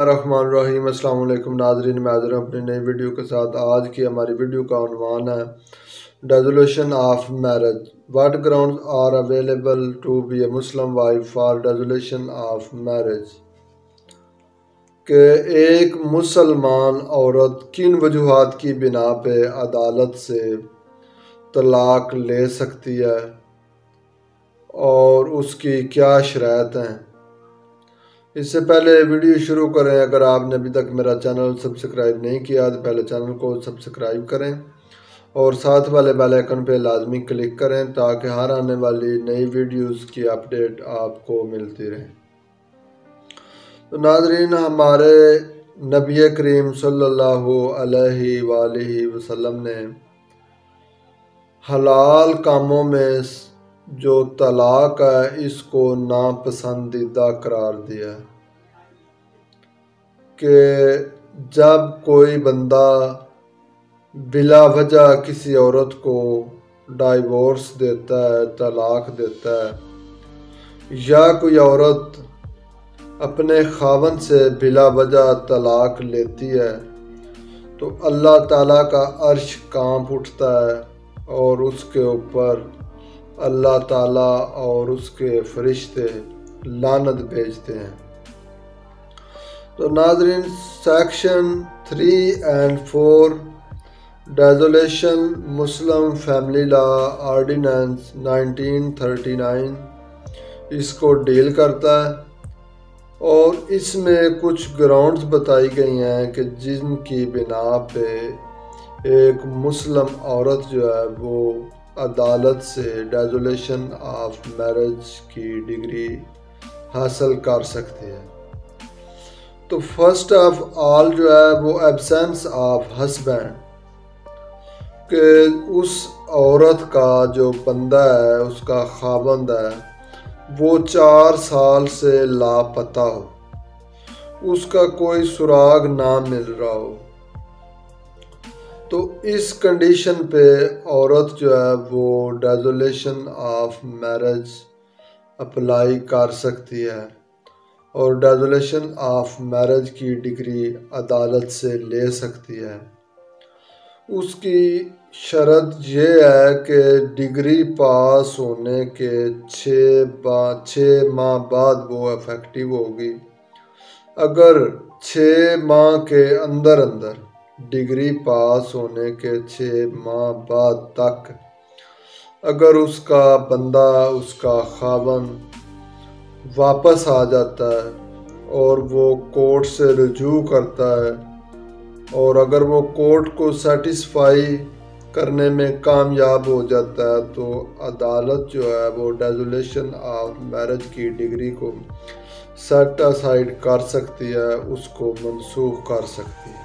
الرحمن الرحیم۔ السلام علیکم ناظرین، میں حاضر ہوں اپنی نئی ویڈیو کے ساتھ۔ آج کی ہماری ویڈیو کا عنوان ہے dissolution of marriage, what grounds are available to be a Muslim wife for dissolution of marriage, کہ ایک مسلمان عورت کن وجوہات کی بنا پہ عدالت سے طلاق لے سکتی ہے اور اس کی کیا شرائط ہیں۔ اس سے پہلے ویڈیو شروع کریں، اگر آپ نے ابھی تک میرا چینل سبسکرائب نہیں کیا تو پہلے چینل کو سبسکرائب کریں اور ساتھ والے بیل آئیکن پہ لازمی کلک کریں تاکہ ہر آنے والی نئی ویڈیوز کی اپڈیٹ آپ کو ملتی رہے۔ تو ناظرین، ہمارے نبی کریم صلی اللہ علیہ وآلہ وسلم نے حلال کاموں میں جو طلاق ہے اس کو ناپسندیدہ قرار دیا ہے، کہ جب کوئی بندہ بلا وجہ کسی عورت کو ڈائیورس دیتا ہے، طلاق دیتا ہے، یا کوئی عورت اپنے خاوند سے بلا وجہ طلاق لیتی ہے تو اللہ تعالیٰ کا عرش کانپ اٹھتا ہے اور اس کے اوپر اللہ تعالیٰ اور اس کے فرشتے لعنت بھیجتے ہیں۔ تو ناظرین، section 3 and 4 dissolution Muslim family law ordinance 1939 اس کو ڈیل کرتا ہے، اور اس میں کچھ گراؤنڈز بتائی گئی ہیں کہ جن کی بنا پہ ایک مسلم عورت جو ہے وہ عدالت سے ڈیزولیشن آف میرج کی ڈگری حاصل کر سکتے ہیں۔ تو فرسٹ آف آل جو ہے وہ ایبسینس آف ہسبینڈ، کہ اس عورت کا جو بندہ ہے، اس کا خاوند ہے، وہ 4 سال سے لاپتہ ہو، اس کا کوئی سراغ نہ مل رہا ہو، تو اس کنڈیشن پہ عورت جو ہے وہ ڈیزولیشن آف میرج اپلائی کر سکتی ہے اور ڈیزولیشن آف میرج کی ڈگری عدالت سے لے سکتی ہے۔ اس کی شرط یہ ہے کہ ڈگری پاس ہونے کے 6 ماہ بعد وہ افیکٹو ہوگی۔ اگر 6 ماہ کے اندر ڈگری پاس ہونے کے 6 ماہ بعد تک اگر اس کا بندہ، اس کا خاوند واپس آ جاتا ہے اور وہ کورٹ سے رجوع کرتا ہے، اور اگر وہ کورٹ کو سیٹسفائی کرنے میں کامیاب ہو جاتا ہے تو عدالت جو ہے وہ ڈیزولیشن آف میرج کی ڈگری کو سیٹ اسائیڈ کر سکتی ہے، اس کو منسوخ کر سکتی ہے۔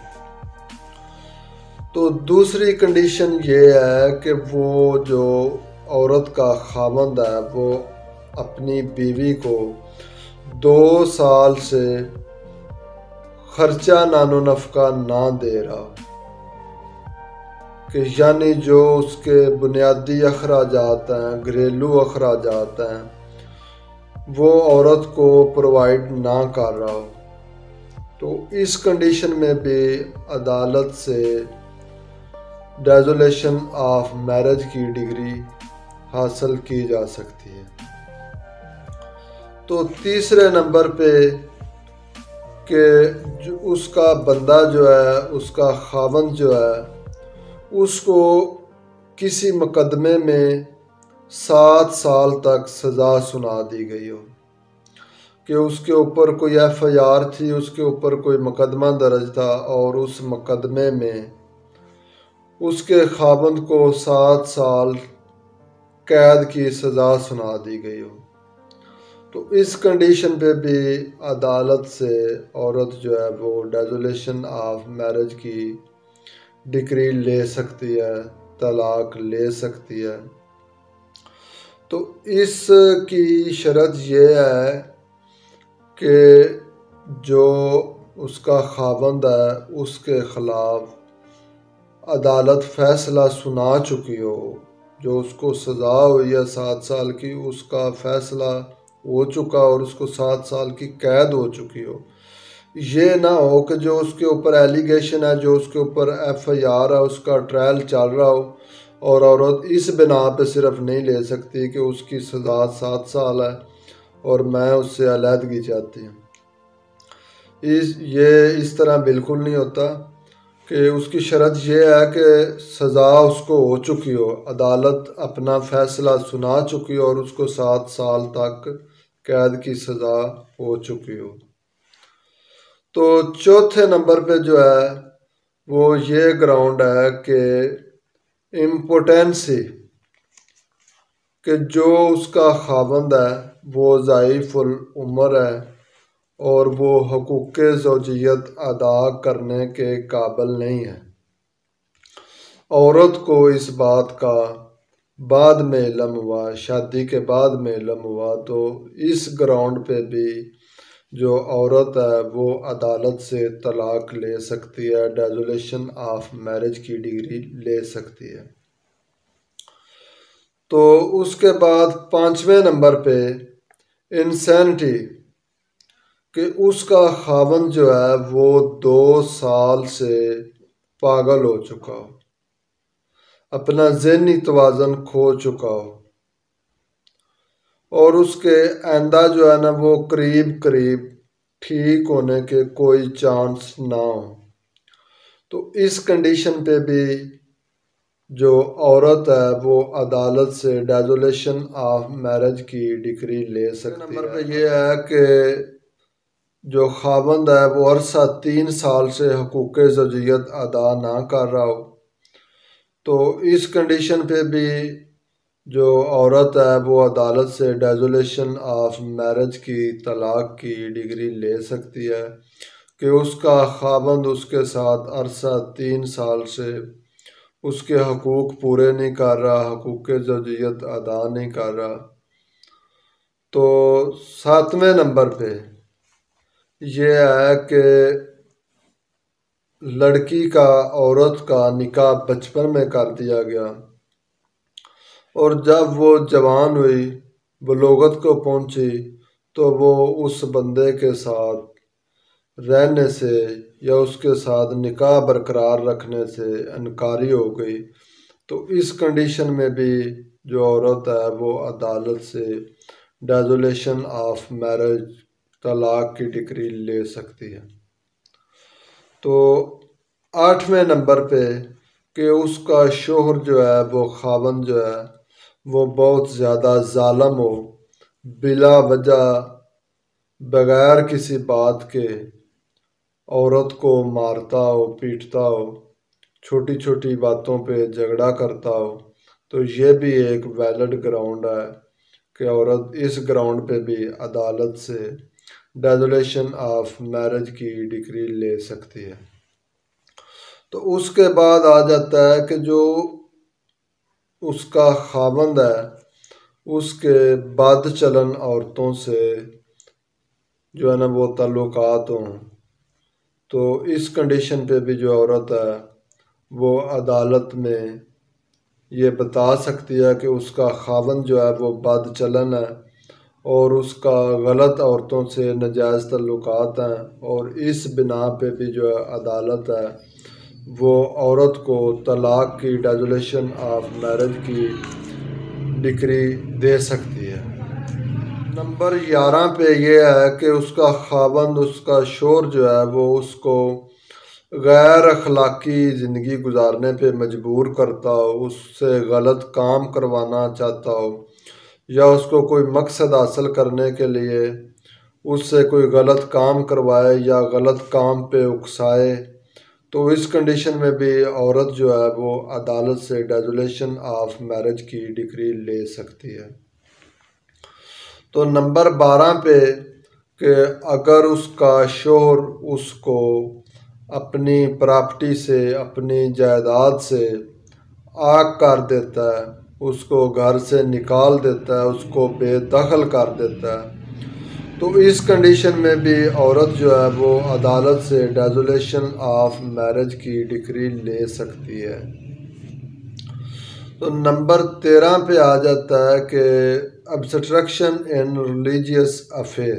تو دوسری کنڈیشن یہ ہے کہ وہ جو عورت کا خاوند ہے وہ اپنی بیوی کو 2 سال سے خرچہ نان و نفقہ نہ دے رہا، کہ یعنی جو اس کے بنیادی اخراجات ہیں، گھریلو اخراجات ہیں، وہ عورت کو پرووائڈ نہ کر رہا ہو، تو اس کنڈیشن میں بھی عدالت سے ڈیزولیشن آف میرج کی ڈگری حاصل کی جا سکتی ہے۔ تو تیسرے نمبر پہ کہ اس کا بندہ جو ہے، اس کا خاوند جو ہے، اس کو کسی مقدمے میں 7 سال تک سزا سنا دی گئی ہو، کہ اس کے اوپر کوئی FIR تھی، اس کے اوپر کوئی مقدمہ درج تھا اور اس مقدمے میں اس کے خاوند کو 7 سال قید کی سزا سنا دی گئی ہو، تو اس کنڈیشن پہ بھی عدالت سے عورت جو ہے وہ ڈیزولیشن آف میرج کی ڈگری لے سکتی ہے، طلاق لے سکتی ہے۔ تو اس کی شرط یہ ہے کہ جو اس کا خاوند ہے اس کے خلاف عدالت فیصلہ سنا چکی ہو، جو اس کو سزا ہوئی ہے 7 سال کی، اس کا فیصلہ ہو چکا اور اس کو 7 سال کی قید ہو چکی ہو، یہ نہ ہو کہ جو اس کے اوپر ایلیگیشن ہے، جو اس کے اوپر FIR ہے، اس کا ٹرائل چل رہا ہو اور عورت اس بنا پہ صرف نہیں لے سکتی کہ اس کی سزا 7 سال ہے اور میں اس سے علیحدگی چاہتی ہوں۔ یہ اس طرح بالکل نہیں ہوتا کہ اس کی شرط یہ ہے کہ سزا اس کو ہو چکی ہو، عدالت اپنا فیصلہ سنا چکی ہو اور اس کو 7 سال تک قید کی سزا ہو چکی ہو۔ تو چوتھے نمبر پہ جو ہے وہ یہ گراؤنڈ ہے کہ امپوٹینسی، کہ جو اس کا خاوند ہے وہ ضعیف العمر ہے اور وہ حقوق زوجیت ادا کرنے کے قابل نہیں ہے۔ عورت کو اس بات کا بعد میں علم ہوا، شادی کے بعد میں علم ہوا، تو اس گراؤنڈ پہ بھی جو عورت ہے وہ عدالت سے طلاق لے سکتی ہے، ڈیزولیشن آف میرج کی ڈگری لے سکتی ہے۔ تو اس کے بعد 5ویں نمبر پہ انسینٹی، کہ اس کا خاوند جو ہے وہ 2 سال سے پاگل ہو چکا ہو، اپنا ذہنی توازن کھو چکا ہو اور اس کے آئندہ جو ہے نا وہ قریب ٹھیک ہونے کے کوئی چانس نہ ہو۔ تو اس کنڈیشن پہ بھی جو عورت ہے وہ عدالت سے ڈیزولیشن آف میرج کی ڈگری لے سکتی ہے۔ نمبر پہ یہ ہے کہ جو خاوند ہے وہ عرصہ 3 سال سے حقوق زوجیت ادا نہ کر رہا ہو، تو اس کنڈیشن پہ بھی جو عورت ہے وہ عدالت سے ڈیزولیشن آف میرج کی طلاق کی ڈگری لے سکتی ہے کہ اس کا خاوند اس کے ساتھ عرصہ 3 سال سے اس کے حقوق پورے نہیں کر رہا، حقوق زوجیت ادا نہیں کر رہا۔ تو 7ویں نمبر پہ یہ ہے کہ لڑکی کا عورت کا نکاح بچپن میں کر دیا گیا اور جب وہ جوان ہوئی، بلوغت کو پہنچی، تو وہ اس بندے کے ساتھ رہنے سے یا اس کے ساتھ نکاح برقرار رکھنے سے انکاری ہو گئی، تو اس کنڈیشن میں بھی جو عورت ہے وہ عدالت سے ڈیزولیشن آف میرج طلاق کی ڈگری لے سکتی ہے۔ تو 8ویں نمبر پہ کہ اس کا شوہر جو ہے وہ خاوند جو ہے وہ بہت زیادہ ظالم ہو، بلا وجہ بغیر کسی بات کے عورت کو مارتا ہو، پیٹتا ہو، چھوٹی چھوٹی باتوں پہ جھگڑا کرتا ہو، تو یہ بھی ایک ویلڈ گراؤنڈ ہے کہ عورت اس گراؤنڈ پہ بھی عدالت سے ڈیزولیشن آف میرج کی ڈگری لے سکتی ہے۔ تو اس کے بعد آ جاتا ہے کہ جو اس کا خاوند ہے اس کے بد چلن عورتوں سے جو ہے نا وہ تعلقات ہوں، تو اس کنڈیشن پہ بھی جو عورت ہے وہ عدالت میں یہ بتا سکتی ہے کہ اس کا خاوند جو ہے وہ بد چلن ہے اور اس کا غلط عورتوں سے ناجائز تعلقات ہیں، اور اس بنا پہ بھی جو عدالت ہے وہ عورت کو طلاق کی ڈیزولیشن آف میرج کی ڈگری دے سکتی ہے۔ نمبر 11 پہ یہ ہے کہ اس کا خاوند، اس کا شوہر جو ہے وہ اس کو غیر اخلاقی زندگی گزارنے پہ مجبور کرتا ہو، اس سے غلط کام کروانا چاہتا ہو، یا اس کو کوئی مقصد حاصل کرنے کے لیے اس سے کوئی غلط کام کروائے یا غلط کام پہ اکسائے، تو اس کنڈیشن میں بھی عورت جو ہے وہ عدالت سے ڈیزولیشن آف میرج کی ڈگری لے سکتی ہے۔ تو نمبر 12 پہ کہ اگر اس کا شوہر اس کو اپنی پراپرٹی سے، اپنی جائیداد سے عاق کر دیتا ہے، اس کو گھر سے نکال دیتا ہے، اس کو بے دخل کر دیتا ہے، تو اس کنڈیشن میں بھی عورت جو ہے وہ عدالت سے ڈیزولیشن آف میرج کی ڈگری لے سکتی ہے۔ تو نمبر 13 پہ آ جاتا ہے کہ ابسٹرکشن ان ریلیجیس افیئر،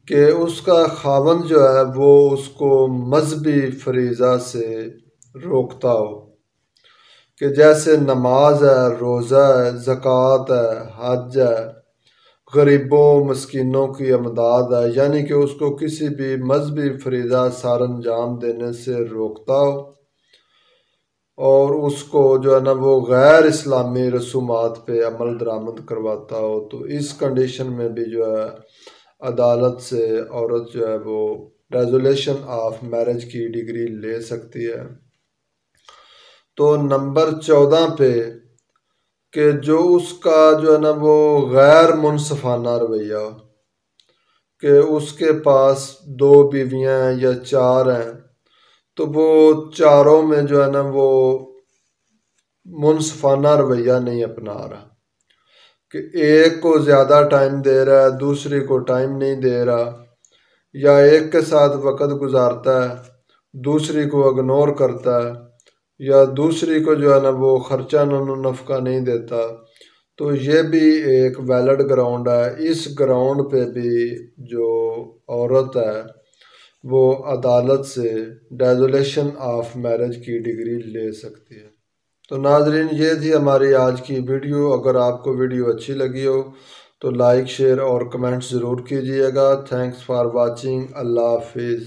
کہ اس کا خاوند جو ہے وہ اس کو مذہبی فریضہ سے روکتا ہو، کہ جیسے نماز ہے، روزہ ہے، زکوٰۃ ہے، حج ہے، غریبوں مسکینوں کی امداد ہے، یعنی کہ اس کو کسی بھی مذہبی فریضہ سر انجام دینے سے روکتا ہو، اور اس کو جو ہے نا وہ غیر اسلامی رسومات پہ عمل درآمد کرواتا ہو، تو اس کنڈیشن میں بھی جو ہے عدالت سے عورت جو ہے وہ ریزولیشن آف میرج کی ڈگری لے سکتی ہے۔ تو نمبر 14 پہ کہ جو اس کا جو ہے نا وہ غیر منصفانہ رویہ، کہ اس کے پاس 2 بیویاں ہیں یا 4 ہیں، تو وہ چاروں میں جو ہے نا وہ منصفانہ رویہ نہیں اپنا رہا، کہ ایک کو زیادہ ٹائم دے رہا ہے، دوسری کو ٹائم نہیں دے رہا، یا ایک کے ساتھ وقت گزارتا ہے دوسری کو اگنور کرتا ہے، یا دوسری کو جو ہے نا وہ خرچہ نفقہ نہیں دیتا، تو یہ بھی ایک ویلڈ گراؤنڈ ہے۔ اس گراؤنڈ پہ بھی جو عورت ہے وہ عدالت سے ریزولیشن آف میرج کی ڈگری لے سکتی ہے۔ تو ناظرین، یہ تھی ہماری آج کی ویڈیو۔ اگر آپ کو ویڈیو اچھی لگی ہو تو لائک، شیئر اور کمنٹ ضرور کیجیے گا۔ Thanks for watching. اللہ حافظ۔